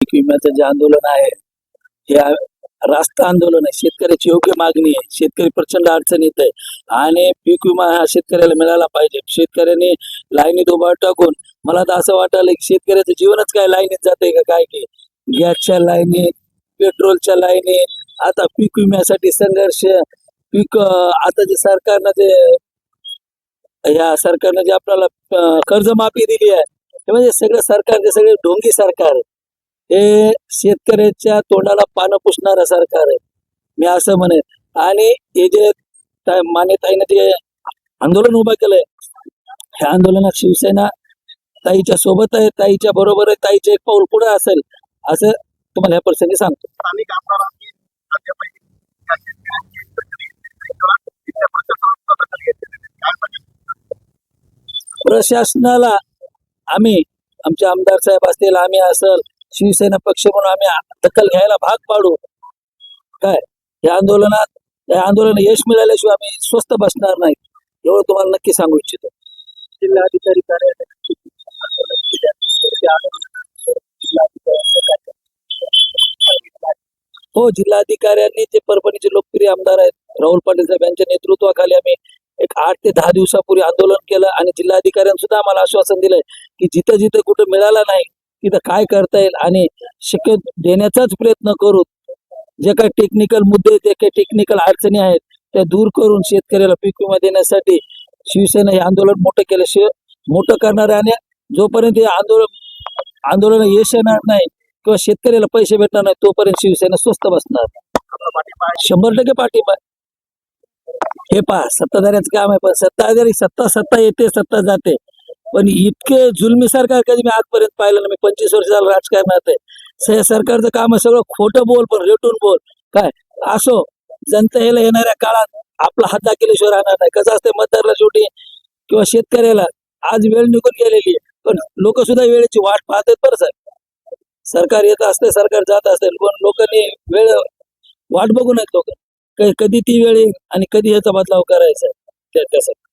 पीक विम्याचं जे आंदोलन आहे हे रास्त आंदोलन आहे. शेतकऱ्याची योग्य मागणी आहे. शेतकरी प्रचंड अडचणीत आहे आणि पीक विमा हा शेतकऱ्याला मिळाला पाहिजे. शेतकऱ्यांनी लाईनीत उभा टाकून मला तर असं वाटायला की शेतकऱ्याचं जीवनच काय लाईनीत जातंय का काय की गॅसच्या लाईनीत, पेट्रोलच्या लाईनीत, आता पीक विम्यासाठी संघर्ष. आता जे सरकारनं जे या सरकारनं जे आपल्याला कर्जमाफी दिली आहे हे म्हणजे सगळं सरकार जे सगळे ढोंगी सरकार आहे. हे शेतकऱ्याच्या तोंडाला पानं पुसणारं सरकार आहे मी असं म्हणेन. आणि हे जे मान्यताईनं जे आंदोलन उभं केलंय ह्या आंदोलनात शिवसेना ताईच्या सोबत आहे, ताईच्या बरोबर आहे, ताईचे एक पाऊल पुढे असेल असं तुम्हाला या प्रसंगी सांगतो. प्रशासनाला आम्ही आमचे आमदार साहेब असतील, आम्ही असेल, शिवसेना पक्ष म्हणून आम्ही दखल घ्यायला भाग पाडू. काय या आंदोलन यश मिळाल्याशिवाय आम्ही स्वस्थ बसणार नाही एवढं तुम्हाला नक्की सांगू इच्छितो. जिल्हाधिकारी कार्यालयात हो, जिल्हाधिकाऱ्यांनी जे परभणीचे लोकप्रिय आमदार आहेत राहुल पाटील साहेब यांच्या नेतृत्वाखाली आम्ही एक 8 ते 10 दिवसापूर्वी आंदोलन केलं आणि जिल्हाधिकाऱ्यांनी सुद्धा आम्हाला आश्वासन दिलंय की जिथं जिथं कुठं मिळाला नाही तिथं काय करता येईल आणि शक्य देण्याचाच प्रयत्न करू. जे काही टेक्निकल मुद्दे, जे काही टेक्निकल अडचणी आहेत त्या दूर करून शेतकऱ्याला पीक विमा देण्यासाठी शिवसेना हे आंदोलन मोठं केल्याशिवाय मोठं करणार आहे. आणि जोपर्यंत हे आंदोलन यश येणार नाही किंवा शेतकऱ्याला पैसे भेटणार नाही तोपर्यंत शिवसेना स्वस्त बसणार. 100% पाठिंबा. हे पहा, सत्ताधाऱ्यांचं काम आहे, पण सत्ता येते, सत्ता जाते, पण इतके जुलमी सरकार कधी मी आजपर्यंत पाहिलं ना. मी 25 वर्ष झालं राजकारणात आहे. सरकारचं काम आहे सगळं खोटं बोल, पण रेटून बोल. काय असो, जनता याला येणाऱ्या काळात आपला हात दाखवल्याशिवाय राहणार नाही. कसं असते मतदाराला शेवटी किंवा शेतकऱ्याला आज वेळ निघून गेलेली आहे, पण लोक सुद्धा वेळेची वाट पाहतात. बरं साहेब, सरकार येत असते, सरकार जात असते, पण लोकांनी वेळ वाट बघू नयेत. लोक कधी ती वेळ येईल आणि कधी याचा बदलाव करायचा त्यासाठी